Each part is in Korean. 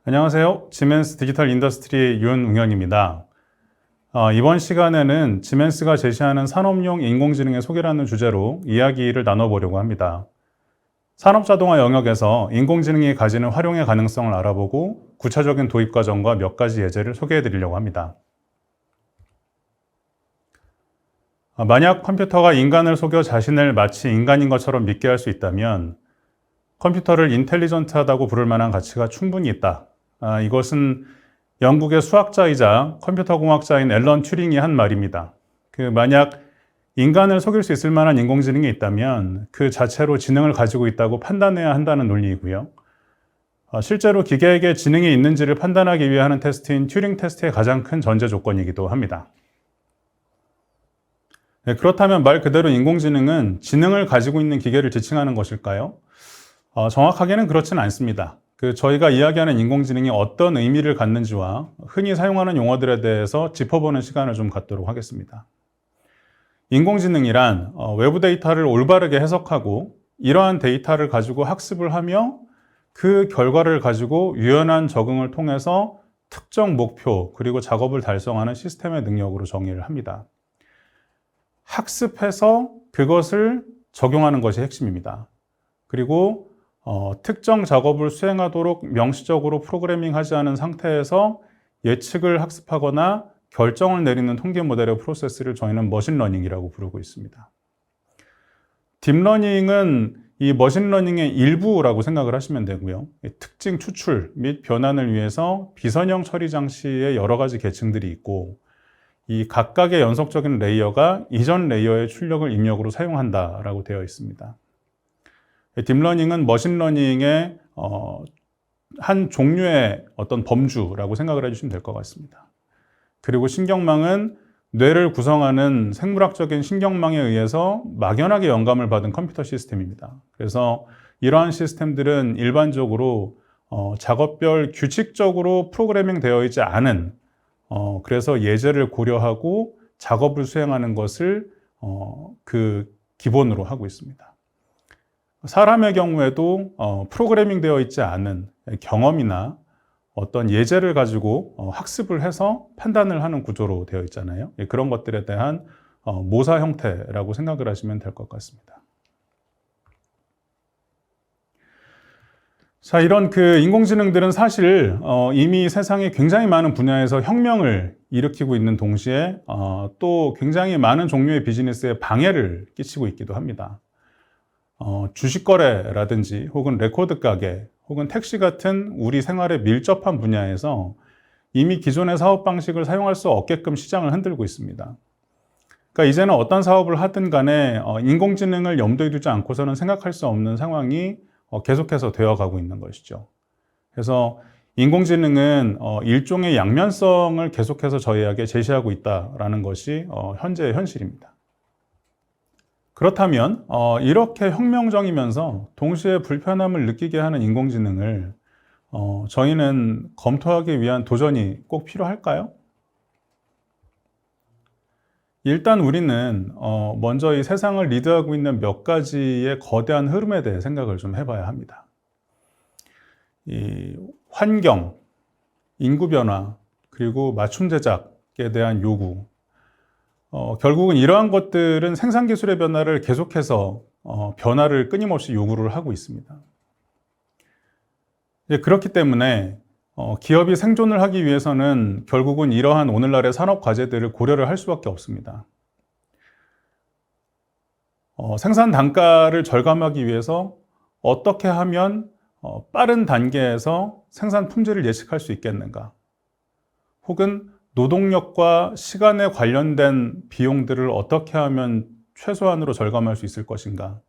안녕하세요. 지멘스 디지털 인더스트리의 윤웅현입니다. 이번 시간에는 지멘스가 제시하는 산업용 인공지능의 소개라는 주제로 이야기를 나눠보려고 합니다. 산업자동화 영역에서 인공지능이 가지는 활용의 가능성을 알아보고 구체적인 도입 과정과 몇 가지 예제를 소개해 드리려고 합니다. 만약 컴퓨터가 인간을 속여 자신을 마치 인간인 것처럼 믿게 할 수 있다면 컴퓨터를 인텔리전트하다고 부를 만한 가치가 충분히 있다. 이것은 영국의 수학자이자 컴퓨터 공학자인 앨런 튜링이 한 말입니다. 만약 인간을 속일 수 있을 만한 인공지능이 있다면 그 자체로 지능을 가지고 있다고 판단해야 한다는 논리이고요. 실제로 기계에게 지능이 있는지를 판단하기 위해 하는 테스트인 튜링 테스트의 가장 큰 전제 조건이기도 합니다. 그렇다면 말 그대로 인공지능은 지능을 가지고 있는 기계를 지칭하는 것일까요? 정확하게는 그렇지는 않습니다. 저희가 이야기하는 인공지능이 어떤 의미를 갖는지와 흔히 사용하는 용어들에 대해서 짚어보는 시간을 좀 갖도록 하겠습니다. 인공지능이란 외부 데이터를 올바르게 해석하고 이러한 데이터를 가지고 학습을 하며 그 결과를 가지고 유연한 적응을 통해서 특정 목표 그리고 작업을 달성하는 시스템의 능력으로 정의를 합니다. 학습해서 그것을 적용하는 것이 핵심입니다. 그리고 특정 작업을 수행하도록 명시적으로 프로그래밍하지 않은 상태에서 예측을 학습하거나 결정을 내리는 통계 모델의 프로세스를 저희는 머신러닝이라고 부르고 있습니다. 딥러닝은 이 머신러닝의 일부라고 생각을 하시면 되고요. 특징 추출 및 변환을 위해서 비선형 처리 장치의 여러 가지 계층들이 있고 이 각각의 연속적인 레이어가 이전 레이어의 출력을 입력으로 사용한다라고 되어 있습니다. 딥러닝은 머신러닝의 한 종류의 어떤 범주라고 생각을 해주시면 될 것 같습니다. 그리고 신경망은 뇌를 구성하는 생물학적인 신경망에 의해서 막연하게 영감을 받은 컴퓨터 시스템입니다. 그래서 이러한 시스템들은 일반적으로 작업별 규칙적으로 프로그래밍 되어 있지 않은 그래서 예제를 고려하고 작업을 수행하는 것을 기본으로 하고 있습니다. 사람의 경우에도 프로그래밍 되어 있지 않은 경험이나 어떤 예제를 가지고 학습을 해서 판단을 하는 구조로 되어 있잖아요. 그런 것들에 대한 모사 형태라고 생각을 하시면 될 것 같습니다. 자, 이런 인공지능들은 사실 이미 세상에 굉장히 많은 분야에서 혁명을 일으키고 있는 동시에 또 굉장히 많은 종류의 비즈니스에 방해를 끼치고 있기도 합니다. 주식 거래라든지 혹은 레코드 가게 혹은 택시 같은 우리 생활에 밀접한 분야에서 이미 기존의 사업 방식을 사용할 수 없게끔 시장을 흔들고 있습니다. 그러니까 이제는 어떤 사업을 하든 간에 인공지능을 염두에 두지 않고서는 생각할 수 없는 상황이 계속해서 되어가고 있는 것이죠. 그래서 인공지능은 일종의 양면성을 계속해서 저희에게 제시하고 있다는 것이 현재의 현실입니다. 그렇다면 이렇게 혁명적이면서 동시에 불편함을 느끼게 하는 인공지능을 저희는 검토하기 위한 도전이 꼭 필요할까요? 일단 우리는 먼저 이 세상을 리드하고 있는 몇 가지의 거대한 흐름에 대해 생각을 좀 해봐야 합니다. 이 환경, 인구 변화, 그리고 맞춤 제작에 대한 요구, 결국은 이러한 것들은 생산 기술의 변화를 계속해서 변화를 끊임없이 요구를 하고 있습니다. 그렇기 때문에 기업이 생존을 하기 위해서는 결국은 이러한 오늘날의 산업 과제들을 고려를 할 수밖에 없습니다. 생산 단가를 절감하기 위해서 어떻게 하면 빠른 단계에서 생산 품질을 예측할 수 있겠는가? 혹은 노동력과 시간에 관련된 비용들을 어떻게 하면 최소한으로 절감할 수 있을 것인가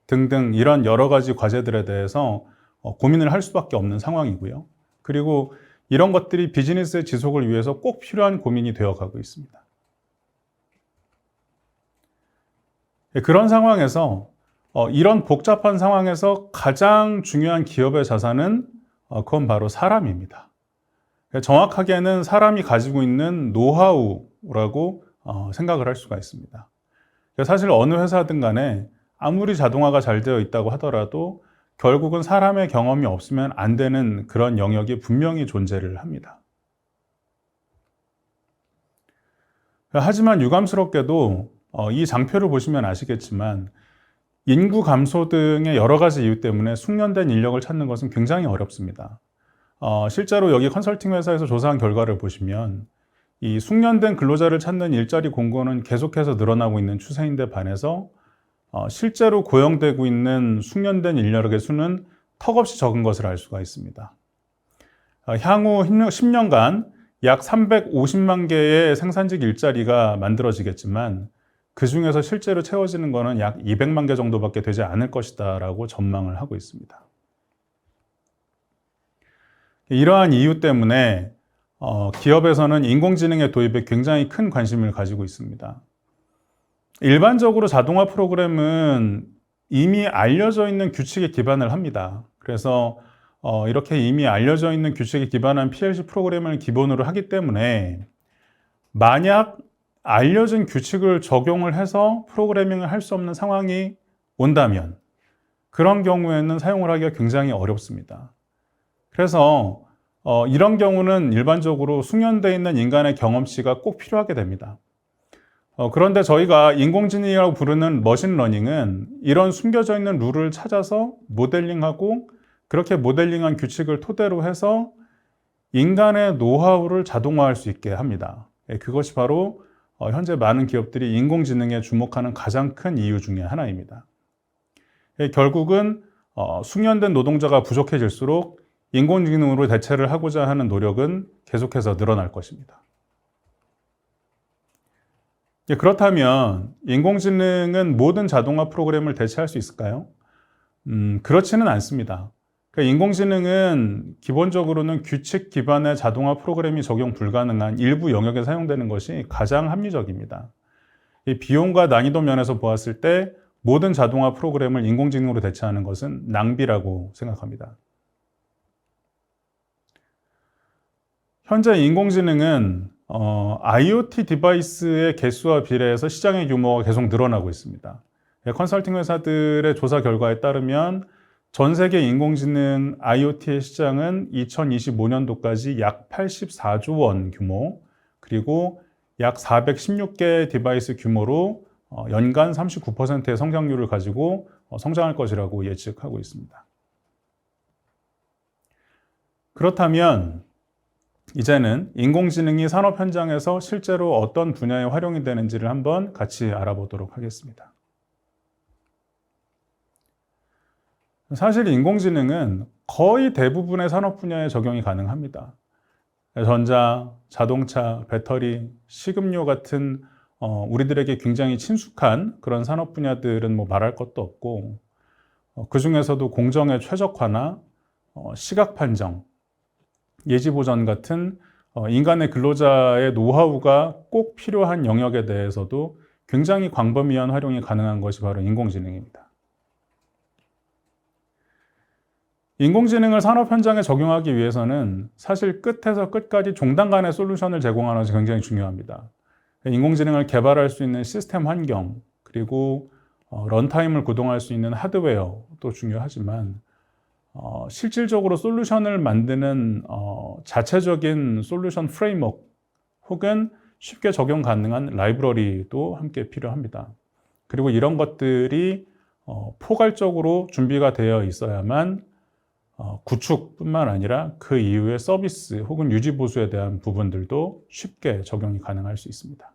등등 이런 여러 가지 과제들에 대해서 고민을 할 수밖에 없는 상황이고요. 그리고 이런 것들이 비즈니스의 지속을 위해서 꼭 필요한 고민이 되어가고 있습니다. 그런 상황에서 이런 복잡한 상황에서 가장 중요한 기업의 자산은 그건 바로 사람입니다. 정확하게는 사람이 가지고 있는 노하우라고 생각을 할 수가 있습니다. 사실 어느 회사든 간에 아무리 자동화가 잘 되어 있다고 하더라도 결국은 사람의 경험이 없으면 안 되는 그런 영역이 분명히 존재를 합니다. 하지만 유감스럽게도 이 장표를 보시면 아시겠지만 인구 감소 등의 여러 가지 이유 때문에 숙련된 인력을 찾는 것은 굉장히 어렵습니다. 실제로 여기 컨설팅 회사에서 조사한 결과를 보시면 이 숙련된 근로자를 찾는 일자리 공고는 계속해서 늘어나고 있는 추세인데 반해서 실제로 고용되고 있는 숙련된 인력의 수는 턱없이 적은 것을 알 수가 있습니다. 향후 10년간 약 350만 개의 생산직 일자리가 만들어지겠지만 그 중에서 실제로 채워지는 것은 약 200만 개 정도밖에 되지 않을 것이다 라고 전망을 하고 있습니다. 이러한 이유 때문에 기업에서는 인공지능의 도입에 굉장히 큰 관심을 가지고 있습니다. 일반적으로 자동화 프로그램은 이미 알려져 있는 규칙에 기반을 합니다. 그래서 이렇게 이미 알려져 있는 규칙에 기반한 PLC 프로그램을 기본으로 하기 때문에 만약 알려진 규칙을 적용을 해서 프로그래밍을 할 수 없는 상황이 온다면 그런 경우에는 사용을 하기가 굉장히 어렵습니다. 그래서 이런 경우는 일반적으로 숙련되어 있는 인간의 경험치가 꼭 필요하게 됩니다. 그런데 저희가 인공지능이라고 부르는 머신러닝은 이런 숨겨져 있는 룰을 찾아서 모델링하고 그렇게 모델링한 규칙을 토대로 해서 인간의 노하우를 자동화할 수 있게 합니다. 그것이 바로 현재 많은 기업들이 인공지능에 주목하는 가장 큰 이유 중에 하나입니다. 결국은 숙련된 노동자가 부족해질수록 인공지능으로 대체를 하고자 하는 노력은 계속해서 늘어날 것입니다. 그렇다면 인공지능은 모든 자동화 프로그램을 대체할 수 있을까요? 그렇지는 않습니다. 그러니까 인공지능은 기본적으로는 규칙 기반의 자동화 프로그램이 적용 불가능한 일부 영역에 사용되는 것이 가장 합리적입니다. 이 비용과 난이도 면에서 보았을 때 모든 자동화 프로그램을 인공지능으로 대체하는 것은 낭비라고 생각합니다. 현재 인공지능은 IoT 디바이스의 개수와 비례해서 시장의 규모가 계속 늘어나고 있습니다. 컨설팅 회사들의 조사 결과에 따르면 전 세계 인공지능 IoT의 시장은 2025년도까지 약 84조 원 규모, 그리고 약 416개 디바이스 규모로 연간 39%의 성장률을 가지고 성장할 것이라고 예측하고 있습니다. 그렇다면 이제는 인공지능이 산업 현장에서 실제로 어떤 분야에 활용이 되는지를 한번 같이 알아보도록 하겠습니다. 사실 인공지능은 거의 대부분의 산업 분야에 적용이 가능합니다. 전자, 자동차, 배터리, 식음료 같은 우리들에게 굉장히 친숙한 그런 산업 분야들은 뭐 말할 것도 없고, 그 중에서도 공정의 최적화나 시각 판정, 예지 보전 같은 인간의 근로자의 노하우가 꼭 필요한 영역에 대해서도 굉장히 광범위한 활용이 가능한 것이 바로 인공지능입니다. 인공지능을 산업 현장에 적용하기 위해서는 사실 끝에서 끝까지 종단 간의 솔루션을 제공하는 것이 굉장히 중요합니다. 인공지능을 개발할 수 있는 시스템 환경, 그리고 런타임을 구동할 수 있는 하드웨어도 중요하지만 실질적으로 솔루션을 만드는 자체적인 솔루션 프레임워크 혹은 쉽게 적용 가능한 라이브러리도 함께 필요합니다. 그리고 이런 것들이 포괄적으로 준비가 되어 있어야만 구축뿐만 아니라 그 이후의 서비스 혹은 유지 보수에 대한 부분들도 쉽게 적용이 가능할 수 있습니다.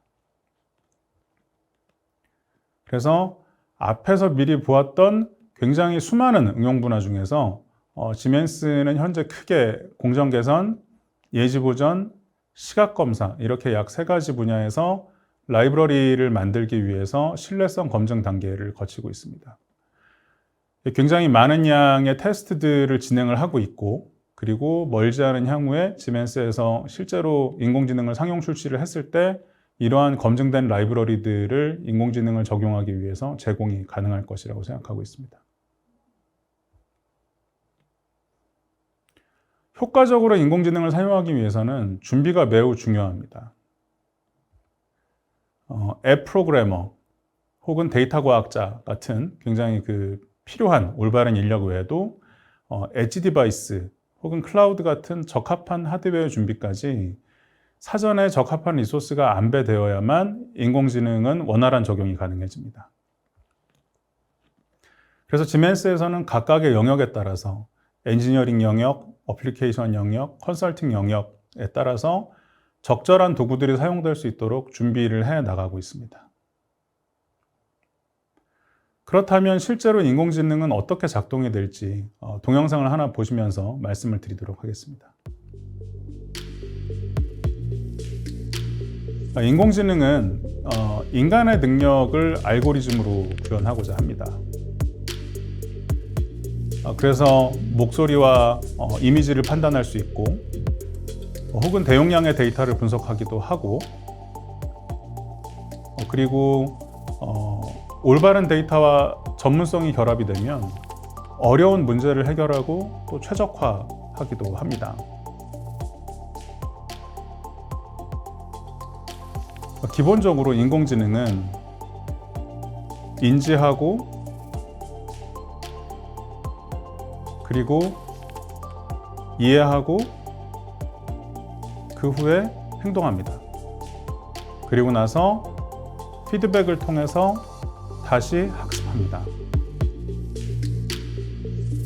그래서 앞에서 미리 보았던 굉장히 수많은 응용 분야 중에서 지멘스는 현재 크게 공정 개선, 예지 보전, 시각 검사 이렇게 약 3가지 분야에서 라이브러리를 만들기 위해서 신뢰성 검증 단계를 거치고 있습니다. 굉장히 많은 양의 테스트들을 진행을 하고 있고, 그리고 멀지 않은 향후에 지멘스에서 실제로 인공지능을 상용 출시를 했을 때 이러한 검증된 라이브러리들을 인공지능을 적용하기 위해서 제공이 가능할 것이라고 생각하고 있습니다. 효과적으로 인공지능을 사용하기 위해서는 준비가 매우 중요합니다. 앱 프로그래머 혹은 데이터 과학자 같은 굉장히 필요한 올바른 인력 외에도 엣지 디바이스 혹은 클라우드 같은 적합한 하드웨어 준비까지 사전에 적합한 리소스가 안배되어야만 인공지능은 원활한 적용이 가능해집니다. 그래서 지멘스에서는 각각의 영역에 따라서 엔지니어링 영역, 어플리케이션 영역, 컨설팅 영역에 따라서 적절한 도구들이 사용될 수 있도록 준비를 해 나가고 있습니다. 그렇다면 실제로 인공지능은 어떻게 작동이 될지 동영상을 하나 보시면서 말씀을 드리도록 하겠습니다. 인공지능은 인간의 능력을 알고리즘으로 구현하고자 합니다. 그래서 목소리와 이미지를 판단할 수 있고 혹은 대용량의 데이터를 분석하기도 하고 그리고 올바른 데이터와 전문성이 결합이 되면 어려운 문제를 해결하고 또 최적화하기도 합니다. 기본적으로 인공지능은 인지하고 그리고 이해하고 그 후에 행동합니다. 그리고 나서 피드백을 통해서 다시 학습합니다.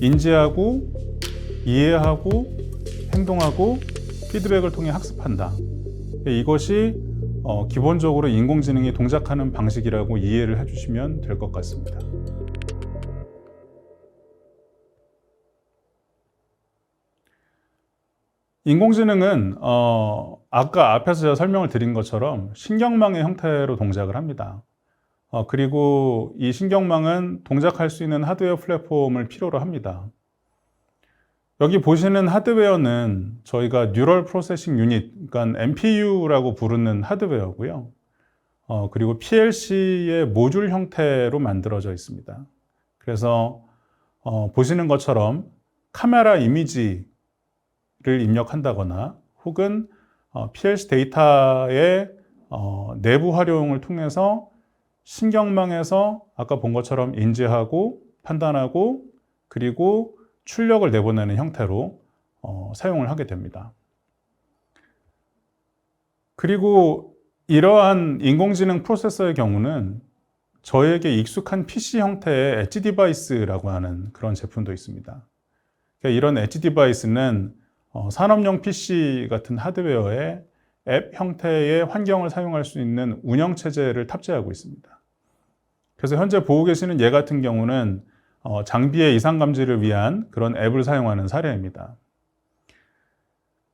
인지하고 이해하고 행동하고 피드백을 통해 학습한다. 이것이 기본적으로 인공지능이 동작하는 방식이라고 이해를 해주시면 될 것 같습니다. 인공지능은 아까 앞에서 제가 설명을 드린 것처럼 신경망의 형태로 동작을 합니다. 그리고 이 신경망은 동작할 수 있는 하드웨어 플랫폼을 필요로 합니다. 여기 보시는 하드웨어는 저희가 뉴럴 프로세싱 유닛, 그러니까 NPU라고 부르는 하드웨어고요. 그리고 PLC의 모듈 형태로 만들어져 있습니다. 그래서 보시는 것처럼 카메라 이미지를 입력한다거나 혹은 PLC 데이터의 내부 활용을 통해서 신경망에서 아까 본 것처럼 인지하고 판단하고 그리고 출력을 내보내는 형태로 사용을 하게 됩니다. 그리고 이러한 인공지능 프로세서의 경우는 저에게 익숙한 PC 형태의 엣지 디바이스라고 하는 그런 제품도 있습니다. 이런 엣지 디바이스는 산업용 PC 같은 하드웨어에 앱 형태의 환경을 사용할 수 있는 운영체제를 탑재하고 있습니다. 그래서 현재 보고 계시는 얘 같은 경우는 장비의 이상 감지를 위한 그런 앱을 사용하는 사례입니다.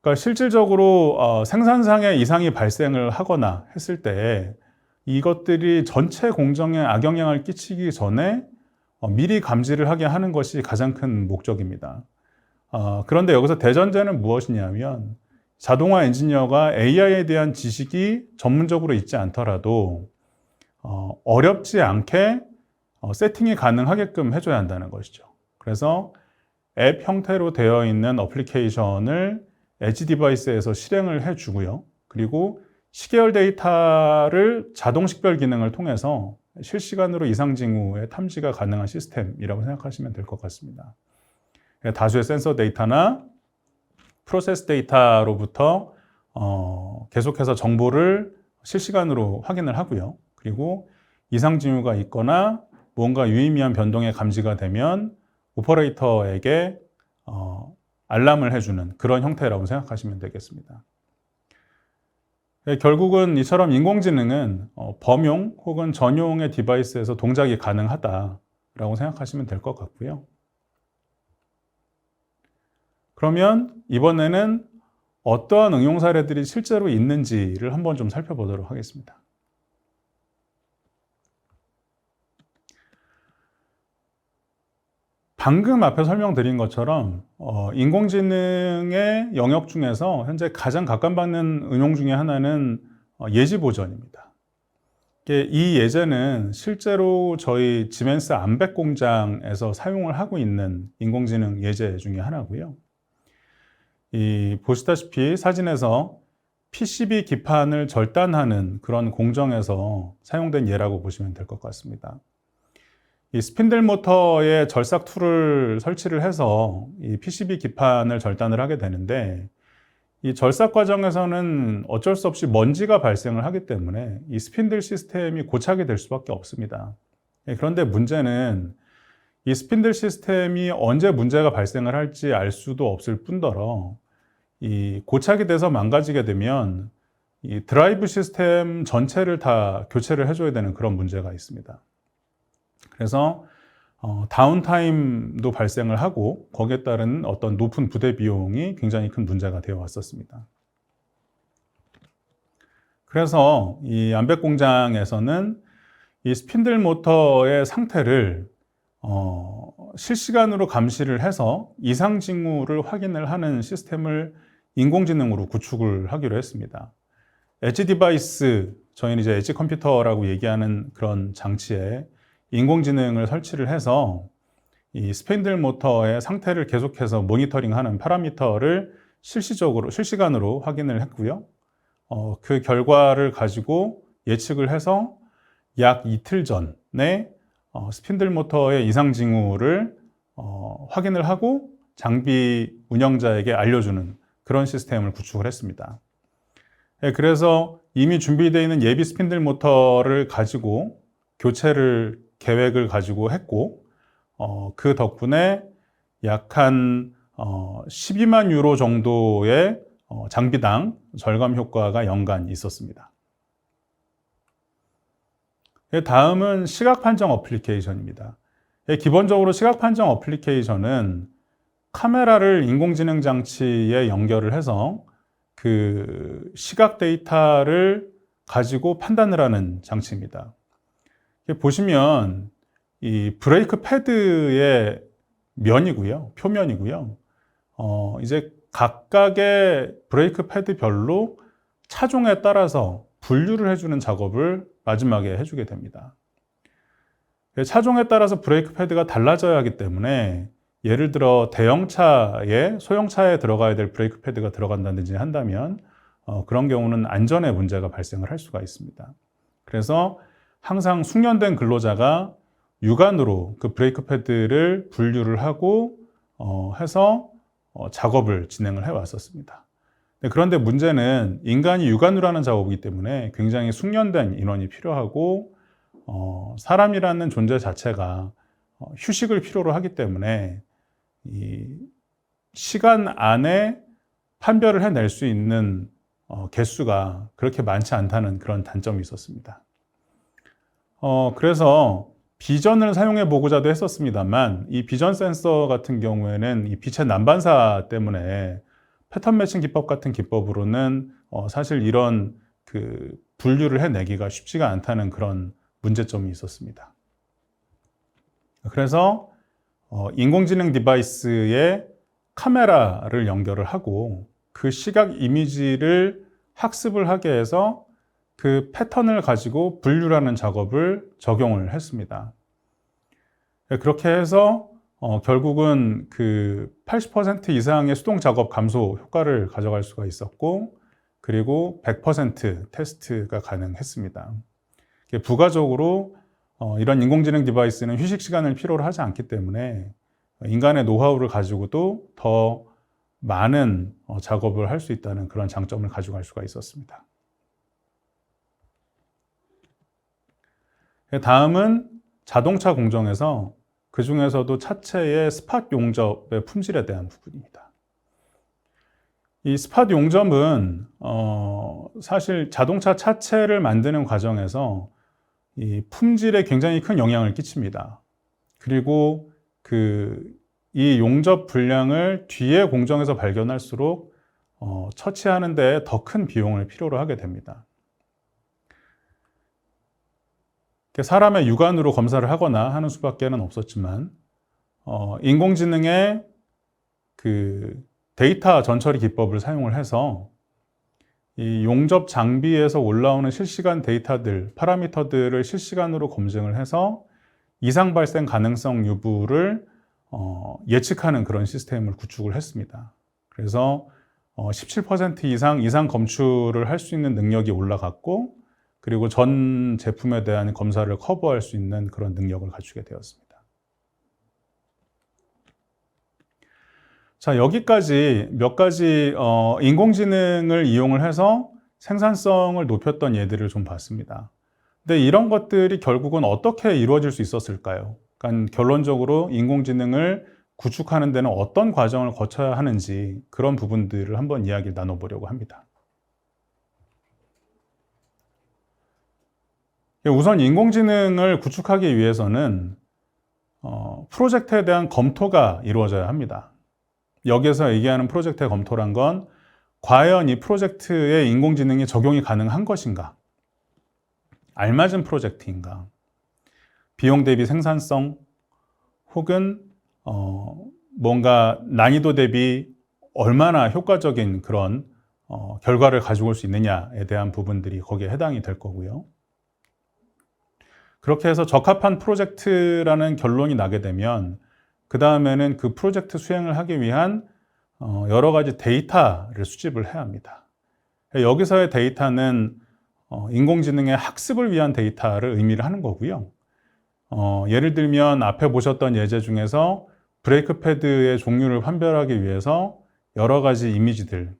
그러니까 실질적으로 생산상의 이상이 발생을 하거나 했을 때 이것들이 전체 공정에 악영향을 끼치기 전에 미리 감지를 하게 하는 것이 가장 큰 목적입니다. 그런데 여기서 대전제는 무엇이냐면 자동화 엔지니어가 AI에 대한 지식이 전문적으로 있지 않더라도 어렵지 않게 세팅이 가능하게끔 해줘야 한다는 것이죠. 그래서 앱 형태로 되어 있는 어플리케이션을 엣지 디바이스에서 실행을 해주고요. 그리고 시계열 데이터를 자동 식별 기능을 통해서 실시간으로 이상 징후의 탐지가 가능한 시스템이라고 생각하시면 될 것 같습니다. 다수의 센서 데이터나 프로세스 데이터로부터 계속해서 정보를 실시간으로 확인을 하고요. 그리고 이상 징후가 있거나 뭔가 유의미한 변동의 감지가 되면 오퍼레이터에게 알람을 해주는 그런 형태라고 생각하시면 되겠습니다. 결국은 이처럼 인공지능은 범용 혹은 전용의 디바이스에서 동작이 가능하다라고 생각하시면 될 것 같고요. 그러면 이번에는 어떠한 응용 사례들이 실제로 있는지를 한번 좀 살펴보도록 하겠습니다. 방금 앞에 설명드린 것처럼 인공지능의 영역 중에서 현재 가장 각광받는 응용 중에 하나는 예지 보전입니다. 이 예제는 실제로 저희 지멘스 암백 공장에서 사용을 하고 있는 인공지능 예제 중에 하나고요. 보시다시피 사진에서 PCB 기판을 절단하는 그런 공정에서 사용된 예라고 보시면 될 것 같습니다. 이 스핀들 모터에 절삭 툴을 설치를 해서 이 PCB 기판을 절단을 하게 되는데, 이 절삭 과정에서는 어쩔 수 없이 먼지가 발생을 하기 때문에 이 스핀들 시스템이 고착이 될 수밖에 없습니다. 그런데 문제는 이 스핀들 시스템이 언제 문제가 발생을 할지 알 수도 없을 뿐더러, 이 고착이 돼서 망가지게 되면 이 드라이브 시스템 전체를 다 교체를 해줘야 되는 그런 문제가 있습니다. 그래서 다운타임도 발생을 하고 거기에 따른 어떤 높은 부대 비용이 굉장히 큰 문제가 되어 왔었습니다. 그래서 이 암백 공장에서는 이 스핀들 모터의 상태를 실시간으로 감시를 해서 이상 징후를 확인을 하는 시스템을 인공지능으로 구축을 하기로 했습니다. 엣지 디바이스, 저희는 이제 엣지 컴퓨터라고 얘기하는 그런 장치에 인공지능을 설치를 해서 이 스핀들 모터의 상태를 계속해서 모니터링하는 파라미터를 실시간으로 확인을 했고요. 그 결과를 가지고 예측을 해서 약 이틀 전에 스핀들 모터의 이상 징후를 확인을 하고 장비 운영자에게 알려주는 그런 시스템을 구축을 했습니다. 그래서 이미 준비되어 있는 예비 스핀들 모터를 가지고 교체를 계획을 가지고 했고, 그 덕분에 약 한 12만 유로 정도의 장비당 절감 효과가 연간 있었습니다. 다음은 시각 판정 어플리케이션입니다. 기본적으로 시각 판정 어플리케이션은 카메라를 인공지능 장치에 연결을 해서 그 시각 데이터를 가지고 판단을 하는 장치입니다. 보시면 이 브레이크 패드의 면이고요, 표면이고요. 이제 각각의 브레이크 패드별로 차종에 따라서 분류를 해주는 작업을 마지막에 해주게 됩니다. 차종에 따라서 브레이크 패드가 달라져야 하기 때문에, 예를 들어 대형차에 소형차에 들어가야 될 브레이크 패드가 들어간다든지 한다면 그런 경우는 안전에 문제가 발생을 할 수가 있습니다. 그래서 항상 숙련된 근로자가 육안으로 그 브레이크 패드를 분류를 하고 해서 작업을 진행을 해왔었습니다. 그런데 문제는 인간이 육안으로 하는 작업이기 때문에 굉장히 숙련된 인원이 필요하고, 사람이라는 존재 자체가 휴식을 필요로 하기 때문에 이 시간 안에 판별을 해낼 수 있는 개수가 그렇게 많지 않다는 그런 단점이 있었습니다. 그래서 비전을 사용해 보고자도 했었습니다만, 이 비전 센서 같은 경우에는 이 빛의 난반사 때문에 패턴 매칭 기법 같은 기법으로는 사실 이런 그 분류를 해내기가 쉽지가 않다는 그런 문제점이 있었습니다. 그래서 인공지능 디바이스에 카메라를 연결을 하고 그 시각 이미지를 학습을 하게 해서 그 패턴을 가지고 분류하는 작업을 적용을 했습니다. 그렇게 해서 결국은 그 80% 이상의 수동 작업 감소 효과를 가져갈 수가 있었고, 그리고 100% 테스트가 가능했습니다. 부가적으로 이런 인공지능 디바이스는 휴식 시간을 필요로 하지 않기 때문에 인간의 노하우를 가지고도 더 많은 작업을 할 수 있다는 그런 장점을 가져갈 수가 있었습니다. 다음은 자동차 공정에서 그 중에서도 차체의 스팟 용접의 품질에 대한 부분입니다. 이 스팟 용접은 사실 자동차 차체를 만드는 과정에서 이 품질에 굉장히 큰 영향을 끼칩니다. 그리고 이 용접 분량을 뒤에 공정에서 발견할수록 처치하는 데 더 큰 비용을 필요로 하게 됩니다. 사람의 육안으로 검사를 하거나 하는 수밖에는 없었지만, 인공지능의 그 데이터 전처리 기법을 사용을 해서 이 용접 장비에서 올라오는 실시간 데이터들, 파라미터들을 실시간으로 검증을 해서 이상 발생 가능성 여부를 예측하는 그런 시스템을 구축을 했습니다. 그래서 17% 이상 검출을 할 수 있는 능력이 올라갔고, 그리고 전 제품에 대한 검사를 커버할 수 있는 그런 능력을 갖추게 되었습니다. 자, 여기까지 몇 가지 인공지능을 이용을 해서 생산성을 높였던 예들을 좀 봤습니다. 근데 이런 것들이 결국은 어떻게 이루어질 수 있었을까요? 그러니까 결론적으로 인공지능을 구축하는 데는 어떤 과정을 거쳐야 하는지 그런 부분들을 한번 이야기를 나눠보려고 합니다. 우선 인공지능을 구축하기 위해서는 프로젝트에 대한 검토가 이루어져야 합니다. 여기서 얘기하는 프로젝트의 검토란 건 과연 이 프로젝트에 인공지능이 적용이 가능한 것인가? 알맞은 프로젝트인가? 비용 대비 생산성 혹은 뭔가 난이도 대비 얼마나 효과적인 그런 결과를 가지고 올 수 있느냐에 대한 부분들이 거기에 해당이 될 거고요. 그렇게 해서 적합한 프로젝트라는 결론이 나게 되면 그 다음에는 그 프로젝트 수행을 하기 위한 여러 가지 데이터를 수집을 해야 합니다. 여기서의 데이터는 인공지능의 학습을 위한 데이터를 의미를 하는 거고요. 예를 들면 앞에 보셨던 예제 중에서 브레이크 패드의 종류를 판별하기 위해서 여러 가지 이미지들,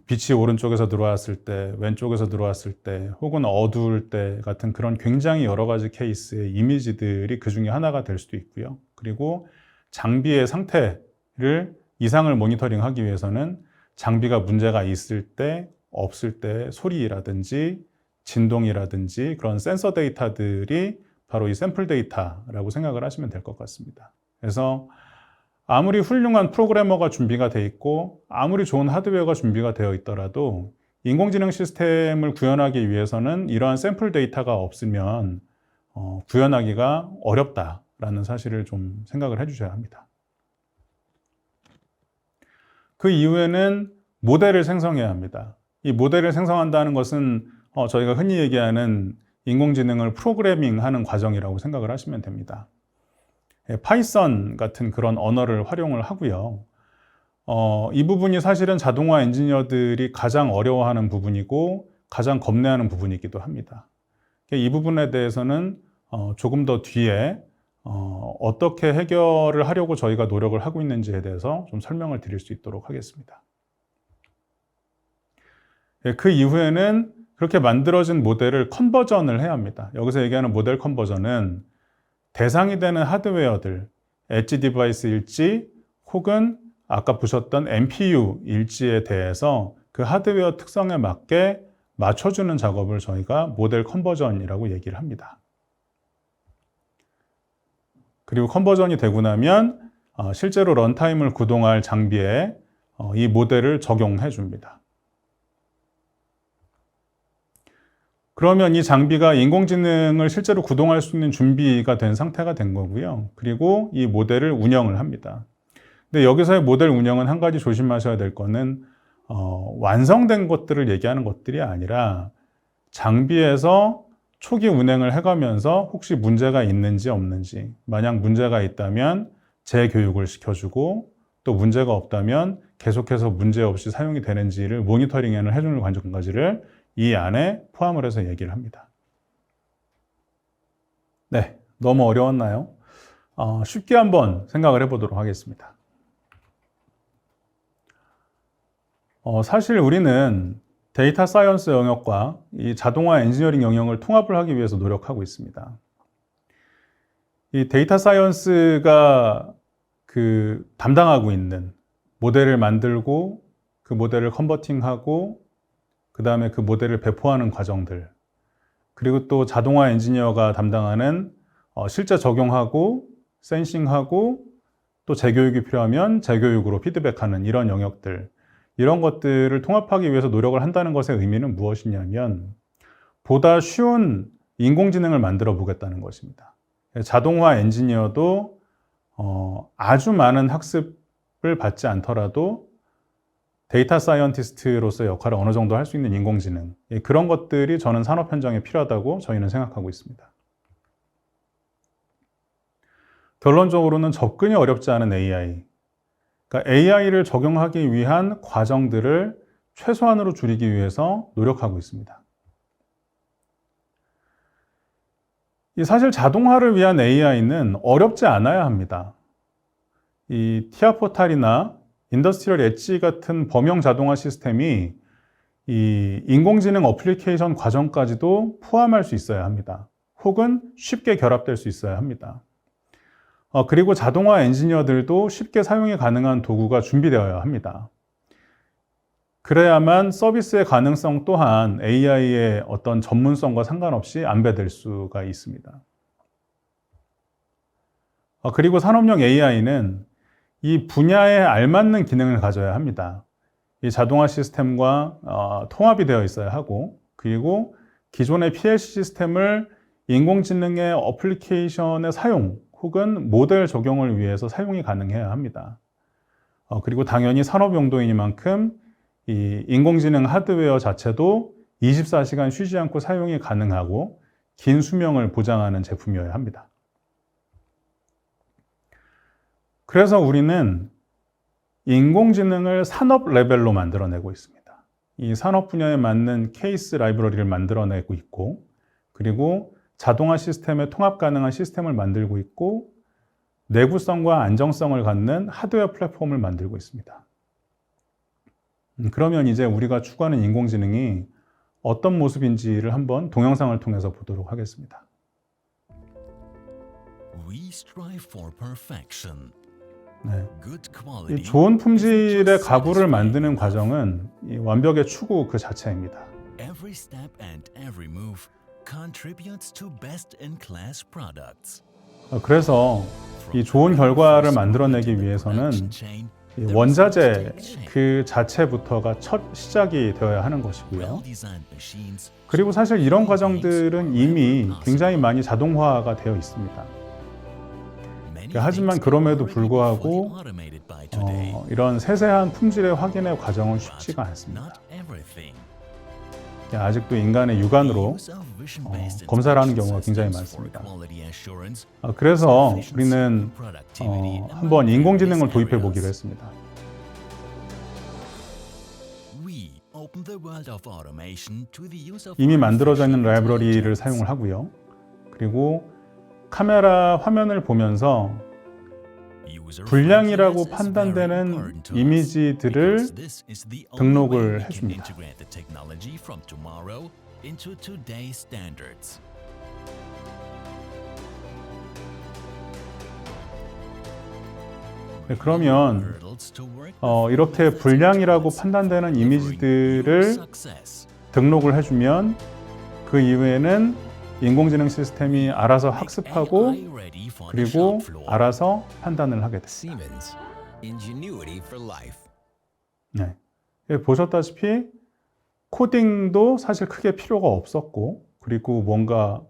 빛이 오른쪽에서 들어왔을 때, 왼쪽에서 들어왔을 때, 혹은 어두울 때 같은 그런 굉장히 여러 가지 케이스의 이미지들이 그 중에 하나가 될 수도 있고요. 그리고 장비의 상태를 이상을 모니터링하기 위해서는 장비가 문제가 있을 때, 없을 때 소리라든지 진동이라든지 그런 센서 데이터들이 바로 이 샘플 데이터라고 생각을 하시면 될 것 같습니다. 그래서 아무리 훌륭한 프로그래머가 준비가 돼 있고 아무리 좋은 하드웨어가 준비가 되어 있더라도 인공지능 시스템을 구현하기 위해서는 이러한 샘플 데이터가 없으면 구현하기가 어렵다라는 사실을 좀 생각을 해주셔야 합니다. 그 이후에는 모델을 생성해야 합니다. 이 모델을 생성한다는 것은 저희가 흔히 얘기하는 인공지능을 프로그래밍하는 과정이라고 생각을 하시면 됩니다. 파이썬 같은 그런 언어를 활용을 하고요. 이 부분이 사실은 자동화 엔지니어들이 가장 어려워하는 부분이고 가장 겁내하는 부분이기도 합니다. 이 부분에 대해서는 조금 더 뒤에 어떻게 해결을 하려고 저희가 노력을 하고 있는지에 대해서 좀 설명을 드릴 수 있도록 하겠습니다. 그 이후에는 그렇게 만들어진 모델을 컨버전을 해야 합니다. 여기서 얘기하는 모델 컨버전은 대상이 되는 하드웨어들, 엣지 디바이스일지 혹은 아까 보셨던 MPU일지에 대해서 그 하드웨어 특성에 맞게 맞춰주는 작업을 저희가 모델 컨버전이라고 얘기를 합니다. 그리고 컨버전이 되고 나면 실제로 런타임을 구동할 장비에 이 모델을 적용해 줍니다. 그러면 이 장비가 인공지능을 실제로 구동할 수 있는 준비가 된 상태가 된 거고요. 그리고 이 모델을 운영을 합니다. 근데 여기서의 모델 운영은 한 가지 조심하셔야 될 거는 완성된 것들을 얘기하는 것들이 아니라 장비에서 초기 운행을 해가면서 혹시 문제가 있는지 없는지, 만약 문제가 있다면 재교육을 시켜주고 또 문제가 없다면 계속해서 문제없이 사용이 되는지를 모니터링을 해주는 과정까지를 이 안에 포함을 해서 얘기를 합니다. 네, 너무 어려웠나요? 쉽게 한번 생각을 해보도록 하겠습니다. 사실 우리는 데이터 사이언스 영역과 이 자동화 엔지니어링 영역을 통합을 하기 위해서 노력하고 있습니다. 이 데이터 사이언스가 담당하고 있는 모델을 만들고 그 모델을 컨버팅하고 그 다음에 그 모델을 배포하는 과정들, 그리고 또 자동화 엔지니어가 담당하는 실제 적용하고 센싱하고 또 재교육이 필요하면 재교육으로 피드백하는 이런 영역들, 이런 것들을 통합하기 위해서 노력을 한다는 것의 의미는 무엇이냐면 보다 쉬운 인공지능을 만들어 보겠다는 것입니다. 자동화 엔지니어도 아주 많은 학습을 받지 않더라도 데이터 사이언티스트로서의 역할을 어느 정도 할 수 있는 인공지능, 그런 것들이 저는 산업 현장에 필요하다고 저희는 생각하고 있습니다. 결론적으로는 접근이 어렵지 않은 AI, 그러니까 AI를 적용하기 위한 과정들을 최소한으로 줄이기 위해서 노력하고 있습니다. 사실 자동화를 위한 AI는 어렵지 않아야 합니다. 이 티아 포탈이나 인더스트리얼 엣지 같은 범용 자동화 시스템이 이 인공지능 어플리케이션 과정까지도 포함할 수 있어야 합니다. 혹은 쉽게 결합될 수 있어야 합니다. 그리고 자동화 엔지니어들도 쉽게 사용이 가능한 도구가 준비되어야 합니다. 그래야만 서비스의 가능성 또한 AI의 어떤 전문성과 상관없이 안배될 수가 있습니다. 그리고 산업용 AI는 이 분야에 알맞는 기능을 가져야 합니다. 이 자동화 시스템과 통합이 되어 있어야 하고, 그리고 기존의 PLC 시스템을 인공지능의 어플리케이션의 사용 혹은 모델 적용을 위해서 사용이 가능해야 합니다. 그리고 당연히 산업 용도이니만큼 이 인공지능 하드웨어 자체도 24시간 쉬지 않고 사용이 가능하고 긴 수명을 보장하는 제품이어야 합니다. 그래서 우리는 인공지능을 산업 레벨로 만들어내고 있습니다. 이 산업 분야에 맞는 케이스 라이브러리를 만들어내고 있고, 그리고 자동화 시스템에 통합 가능한 시스템을 만들고 있고, 내구성과 안정성을 갖는 하드웨어 플랫폼을 만들고 있습니다. 그러면 이제 우리가 추구하는 인공지능이 어떤 모습인지를 한번 동영상을 통해서 보도록 하겠습니다. We strive for perfection. 이 좋은 품질의 가구를 만드는 과정은 이 완벽의 추구 그 자체입니다. Every step and every move contributes to best-in-class products. 그래서 이 좋은 결과를 만들어내기 위해서는 이 원자재 그 자체부터가 첫 시작이 되어야 하는 것이고요. 그리고 사실 이런 과정들은 이미 굉장히 많이 자동화가 되어 있습니다. 하지만 그럼에도 불구하고 이런 세세한 품질의 확인의 과정은 쉽지가 않습니다. 아직도 인간의 육안으로 검사를 하는 경우가 굉장히 많습니다. 그래서 우리는 한번 인공지능을 도입해 보기로 했습니다. 이미 만들어져 있는 라이브러리를 사용을 하고요. 그리고 카메라 화면을 보면서 불량이라고 판단되는 이미지들을 등록을 해줍니다. 그러면 이렇게 불량이라고 판단되는 이미지들을 등록을 해주면 그 이후에는 인공지능 시스템이 알아서 학습하고 그리고 알아서 판단을 하게 됩니다. 네. 보셨다시피 코딩도 사실 크게 필요가 없었고, 그리고 뭔가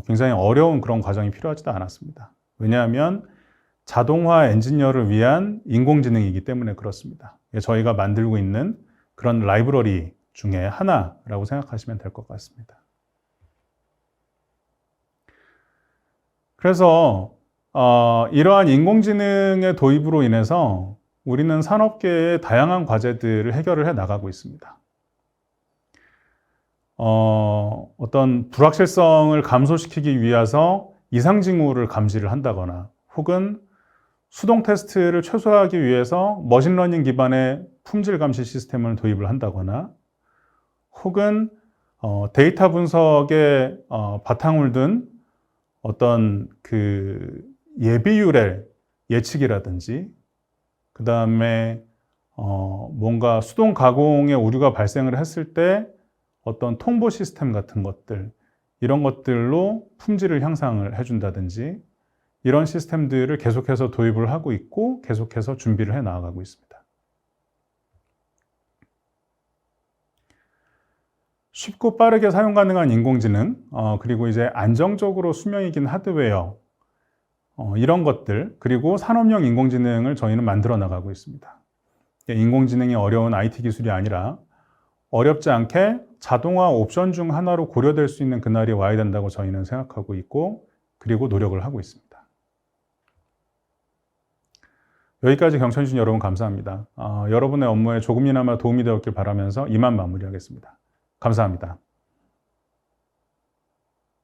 굉장히 어려운 그런 과정이 필요하지도 않았습니다. 왜냐하면 자동화 엔지니어를 위한 인공지능이기 때문에 그렇습니다. 저희가 만들고 있는 그런 라이브러리 중에 하나라고 생각하시면 될 것 같습니다. 그래서 이러한 인공지능의 도입으로 인해서 우리는 산업계의 다양한 과제들을 해결을 해 나가고 있습니다. 어떤 불확실성을 감소시키기 위해서 이상징후를 감지를 한다거나, 혹은 수동 테스트를 최소화하기 위해서 머신러닝 기반의 품질 감시 시스템을 도입을 한다거나, 혹은 데이터 분석에 바탕을 둔 어떤 그 예비율의 예측이라든지, 그 다음에 뭔가 수동 가공의 오류가 발생을 했을 때 어떤 통보 시스템 같은 것들, 이런 것들로 품질을 향상을 해준다든지, 이런 시스템들을 계속해서 도입을 하고 있고 계속해서 준비를 해 나가고 있습니다. 쉽고 빠르게 사용 가능한 인공지능, 그리고 이제 안정적으로 수명이 긴 하드웨어, 이런 것들, 그리고 산업용 인공지능을 저희는 만들어 나가고 있습니다. 인공지능이 어려운 IT 기술이 아니라 어렵지 않게 자동화 옵션 중 하나로 고려될 수 있는 그날이 와야 된다고 저희는 생각하고 있고, 그리고 노력을 하고 있습니다. 여기까지 경청해주신 여러분 감사합니다. 여러분의 업무에 조금이나마 도움이 되었길 바라면서 이만 마무리하겠습니다. 감사합니다.